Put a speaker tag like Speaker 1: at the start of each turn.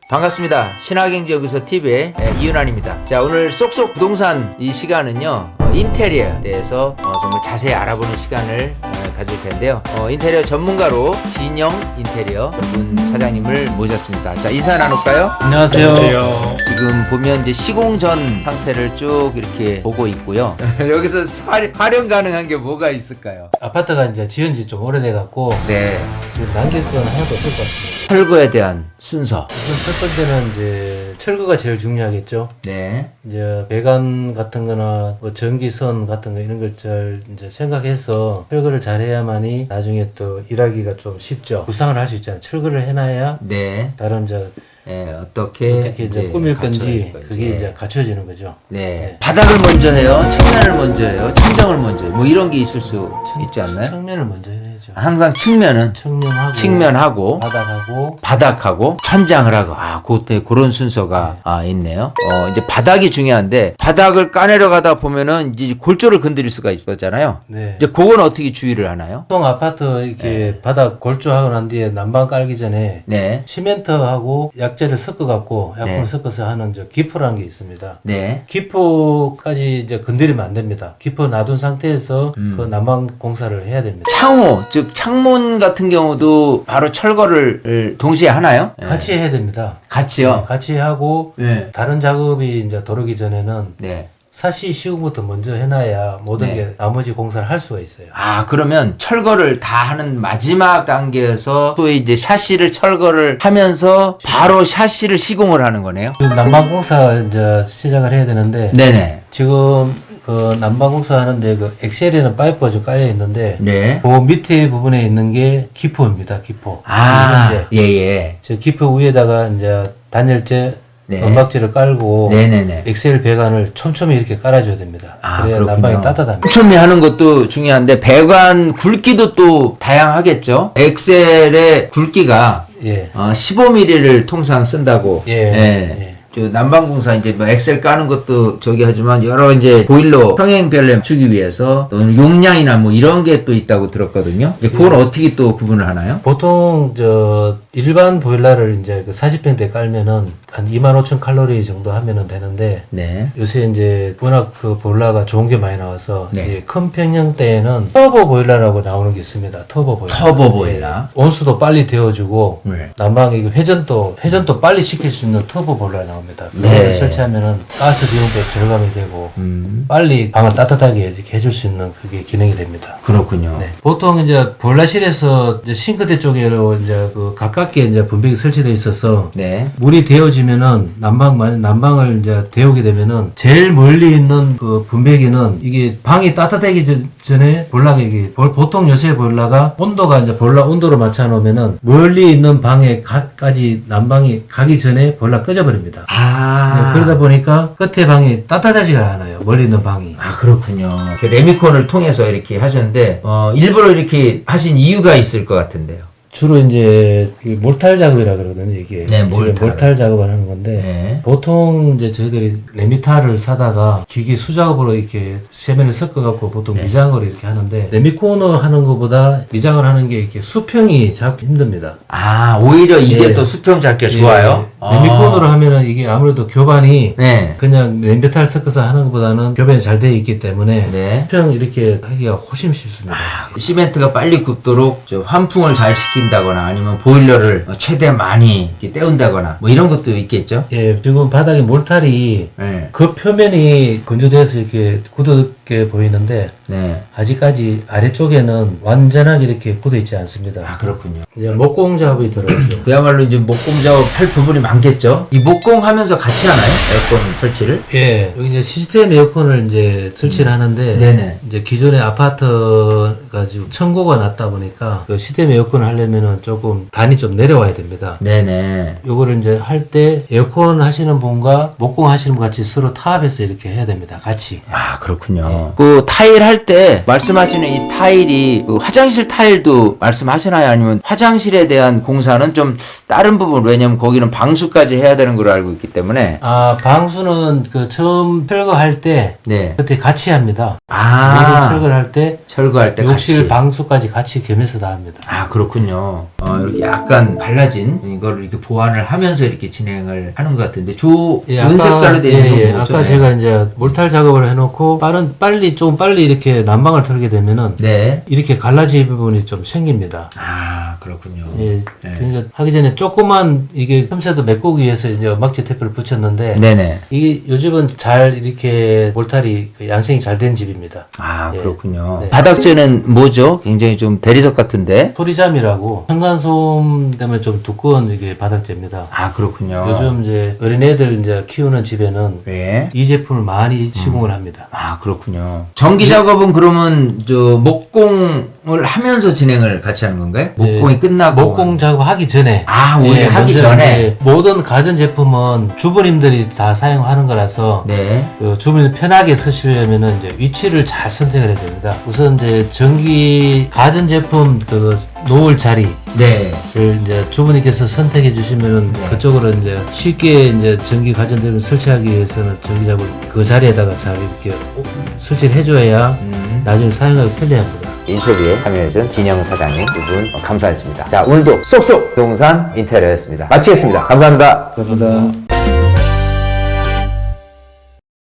Speaker 1: 반갑습니다. 신화경제연구소 TV의 이윤환입니다. 자, 오늘 쏙쏙 부동산 이 시간은요, 인테리어에 대해서 정말 자세히 알아보는 시간을 가질 텐데요. 인테리어 전문가로 진영 인테리어 분 사장님을 모셨습니다. 자, 인사 나눌까요?
Speaker 2: 안녕하세요.
Speaker 1: 지금 보면 이제 시공 전 상태를 쭉 이렇게 보고 있고요. 여기서 활용 가능한 게 뭐가 있을까요?
Speaker 2: 아파트가 이제 지은 지 좀 오래돼갖고
Speaker 1: 네.
Speaker 2: 지금 남길 건 하나도 없을 것 같습니다.
Speaker 1: 철거에 대한 순서.
Speaker 2: 우선 첫 번째는 이제 철거가 제일 중요하겠죠.
Speaker 1: 네.
Speaker 2: 이제 배관 같은 거나 뭐 전기선 같은 거 이런 걸 잘 이제 생각해서 철거를 잘해야만이 나중에 또 일하기가 좀 쉽죠. 구상을 할 수 있잖아요. 철거를 해놔야
Speaker 1: 네.
Speaker 2: 다른 이제
Speaker 1: 어떻게
Speaker 2: 이제 꾸밀 건지
Speaker 1: 갖춰질
Speaker 2: 그게 이제 갖춰지는 거죠.
Speaker 1: 네. 바닥을 먼저 해요? 측면을 먼저 해요? 천장을 먼저 해요? 뭐 이런 게 있을 수 있지 않나요?
Speaker 2: 측면을 먼저 해야죠.
Speaker 1: 항상 측면은
Speaker 2: 측면하고
Speaker 1: 바닥하고
Speaker 2: 바닥하고
Speaker 1: 천장을 하고 그때 그런 순서가 있네요. 이제 바닥이 중요한데 바닥을 까내려가다 보면은 이제 골조를 건드릴 수가 있었잖아요.
Speaker 2: 네.
Speaker 1: 이제 그건 어떻게 주의를 하나요?
Speaker 2: 보통 아파트 이렇게 바닥 골조하고 난 뒤에 난방 깔기 전에
Speaker 1: 네.
Speaker 2: 시멘트하고 약재를 섞어갖고 약품을
Speaker 1: 네.
Speaker 2: 섞어서 하는 기포라는 게 있습니다.
Speaker 1: 네.
Speaker 2: 기포까지 이제 건드리면 안 됩니다. 기포 놔둔 상태에서 그 난방 공사를 해야 됩니다.
Speaker 1: 창호, 즉 창문 같은 경우도 바로 철거를 동시에 하나요? 네.
Speaker 2: 같이 해야 됩니다.
Speaker 1: 같이요?
Speaker 2: 네, 같이 하고
Speaker 1: 네.
Speaker 2: 다른 작업이 이제 들어오기 전에는
Speaker 1: 네.
Speaker 2: 사시 시공부터 먼저 해놔야 모든
Speaker 1: 네.
Speaker 2: 게 나머지 공사를 할 수가 있어요.
Speaker 1: 그러면 철거를 다 하는 마지막 단계에서 또 이제 샤시를 철거를 하면서 바로 샤시를 시공을 하는 거네요?
Speaker 2: 지금 난방 공사 이제 시작을 해야 되는데
Speaker 1: 네네.
Speaker 2: 지금 그 난방 공사 하는데 그 엑셀에는 파이프가 좀 깔려 있는데
Speaker 1: 네.
Speaker 2: 그 밑에 부분에 있는 게 기포입니다. 기포. 현재
Speaker 1: 예.
Speaker 2: 저 기포 위에다가 이제 단열재
Speaker 1: 네.
Speaker 2: 건박지를 깔고
Speaker 1: 네네네.
Speaker 2: 엑셀 배관을 촘촘히 이렇게 깔아줘야 됩니다. 그래야
Speaker 1: 그렇군요.
Speaker 2: 난방이 따뜻합니다.
Speaker 1: 촘촘히 하는 것도 중요한데 배관 굵기도 또 다양하겠죠? 엑셀의 굵기가
Speaker 2: 예.
Speaker 1: 15mm를 통상 쓴다고.
Speaker 2: 예.
Speaker 1: 저 난방공사 이제 뭐 엑셀 까는 것도 저기 하지만 여러 이제 보일러 평행별내 맞추기 위해서 또는 용량이나 뭐 이런 게 또 있다고 들었거든요. 이제 그걸 어떻게 또 구분을 하나요?
Speaker 2: 보통 저 일반 보일러를 이제 그 40평대 깔면은 한 25,000 칼로리 정도 하면은 되는데
Speaker 1: 네.
Speaker 2: 요새 이제 워낙 그 보일러가 좋은 게 많이 나와서
Speaker 1: 네.
Speaker 2: 이 큰 평형대에는 터보 보일러라고 나오는 게 있습니다. 터보 보일러.
Speaker 1: 터보 보일러.
Speaker 2: 예. 온수도 빨리 데워주고
Speaker 1: 네.
Speaker 2: 난방이 회전도 빨리 시킬 수 있는 터보 보일러 나옵니다.
Speaker 1: 네.
Speaker 2: 그거를 설치하면은 가스 비용도 절감이 되고 빨리 방을 따뜻하게 이렇게 해줄 수 있는 그게 기능이 됩니다.
Speaker 1: 그렇군요.
Speaker 2: 네. 보통 이제 보일러실에서 이제 싱크대 쪽으로 이제 그 가깝게 이제 분배기 설치되어 있어서
Speaker 1: 네.
Speaker 2: 물이 데워지면은 난방을 이제 데우게 되면은 제일 멀리 있는 그 분배기는 이게 방이 따뜻하기 전에 보일러가 이게 보통 요새 보일러가 온도가 이제 보일러 온도로 맞춰 놓으면은 멀리 있는 방에까지 난방이 가기 전에 보일러 꺼져버립니다. 네, 그러다 보니까 끝에 방이 따뜻하지가 않아요. 멀리 있는 방이.
Speaker 1: 그렇군요. 그 레미콘을 통해서 이렇게 하셨는데 일부러 이렇게 하신 이유가 있을 것 같은데요.
Speaker 2: 주로 이제 몰탈 작업이라 그러거든요, 이게.
Speaker 1: 네,
Speaker 2: 몰탈 작업을 하는 건데,
Speaker 1: 네.
Speaker 2: 보통 이제 저희들이 레미탈을 사다가 기계 수작업으로 이렇게 세면을 섞어갖고 보통 미장을 이렇게 하는데, 레미코너 하는 것보다 미장을 하는 게 이렇게 수평이 잡기 힘듭니다.
Speaker 1: 오히려 이게
Speaker 2: 예.
Speaker 1: 또 수평 잡기가 좋아요?
Speaker 2: 레미코너로 하면은 이게 아무래도 교반이
Speaker 1: 네.
Speaker 2: 그냥 레미탈 섞어서 하는 것보다는 교반이 잘 되어 있기 때문에
Speaker 1: 네.
Speaker 2: 수평 이렇게 하기가 훨씬 쉽습니다.
Speaker 1: 시멘트가 빨리 굽도록 환풍을 잘 시킨다거나 아니면 보일러를 최대 많이 이렇게 때운다거나 뭐 이런 것도 있겠죠?
Speaker 2: 예, 지금 바닥에 몰탈이
Speaker 1: 네.
Speaker 2: 그 표면이 건조돼서 이렇게 굳게 보이는데
Speaker 1: 네.
Speaker 2: 아직까지 아래쪽에는 완전하게 이렇게 굳어 있지 않습니다.
Speaker 1: 그렇군요.
Speaker 2: 이제 목공 작업이 들어오죠.
Speaker 1: 그야말로 이제 목공 작업할 부분이 많겠죠? 이 목공 하면서 같이 하나요? 에어컨 설치를?
Speaker 2: 예, 여기 이제 시스템 에어컨을 이제 설치를 하는데
Speaker 1: 네네.
Speaker 2: 이제 기존의 아파트가 지금 천고가 났다 보니까 그 시스템 에어컨을 하려면은 조금 단이 좀 내려와야 됩니다.
Speaker 1: 네네.
Speaker 2: 요거를 이제 할 때 에어컨 하시는 분과 목공 하시는 분 같이 서로 타협해서 이렇게 해야 됩니다. 같이.
Speaker 1: 그렇군요. 그렇군요. 그 타일 할 때 말씀하시는 이 타일이 그 화장실 타일도 말씀하시나요? 아니면 화장실에 대한 공사는 좀 다른 부분, 왜냐면 거기는 방수까지 해야 되는 걸로 알고 있기 때문에.
Speaker 2: 아, 방수는 그 처음 철거할 때
Speaker 1: 네.
Speaker 2: 그때 같이 합니다.
Speaker 1: 아.
Speaker 2: 매일 철거할 때
Speaker 1: 철거할 때
Speaker 2: 욕실
Speaker 1: 같이.
Speaker 2: 방수까지 같이 겸해서 다 합니다.
Speaker 1: 아, 그렇군요. 이렇게 약간 발라진 이거를 이렇게 보완을 하면서 이렇게 진행을 하는 것 같은데,
Speaker 2: 예,
Speaker 1: 은색깔로 되어 있는
Speaker 2: 예,
Speaker 1: 거
Speaker 2: 아까 제가 이제 몰탈 작업을 해놓고 좀 빨리 이렇게 난방을 털게 되면은
Speaker 1: 네.
Speaker 2: 이렇게 갈라진 부분이 좀 생깁니다.
Speaker 1: 아, 그렇군요.
Speaker 2: 예,
Speaker 1: 네.
Speaker 2: 그러니까 하기 전에 조그만 이게 틈새도 메꾸기 위해서 이제 막지 테이프를 붙였는데
Speaker 1: 네네.
Speaker 2: 이게 요즘은 잘 이렇게 몰탈이 그 양생이 잘 된 집입니다.
Speaker 1: 아,
Speaker 2: 예.
Speaker 1: 그렇군요.
Speaker 2: 네.
Speaker 1: 바닥재는 뭐죠? 굉장히 좀 대리석 같은데.
Speaker 2: 소리잠이라고 층간소음 때문에 좀 두꺼운 이게 바닥재입니다.
Speaker 1: 아, 그렇군요.
Speaker 2: 요즘 이제 어린애들 이제 키우는 집에는
Speaker 1: 네.
Speaker 2: 이 제품을 많이 시공을 합니다.
Speaker 1: 아, 그렇군요. 전기 작업은 그러면 저 목공을 하면서 진행을 같이 하는 건가요?
Speaker 2: 이제
Speaker 1: 목공이 끝나고.
Speaker 2: 목공 작업하기 전에
Speaker 1: 아, 오히려 하기
Speaker 2: 먼저
Speaker 1: 전에.
Speaker 2: 이제 모든 가전 제품은 주부님들이 다 사용하는 거라서
Speaker 1: 네.
Speaker 2: 그 주부님 편하게 쓰시려면은 이제 위치를 잘 선택을 해야 됩니다. 우선 이제 전기 가전 제품 그 놓을 자리를
Speaker 1: 네.
Speaker 2: 이제 주부님께서 선택해 주시면은
Speaker 1: 네.
Speaker 2: 그쪽으로 이제 쉽게 이제 전기 가전 제품 설치하기 위해서는 전기잡을 그 자리에다가 잘 이렇게 설치를 해줘야 나중에 사용하기 편리합니다.
Speaker 1: 인터뷰에 참여해준 진영 사장님 두 분 감사했습니다. 자, 오늘도 쏙쏙 부동산 인테리어였습니다. 마치겠습니다. 감사합니다.
Speaker 2: 감사합니다.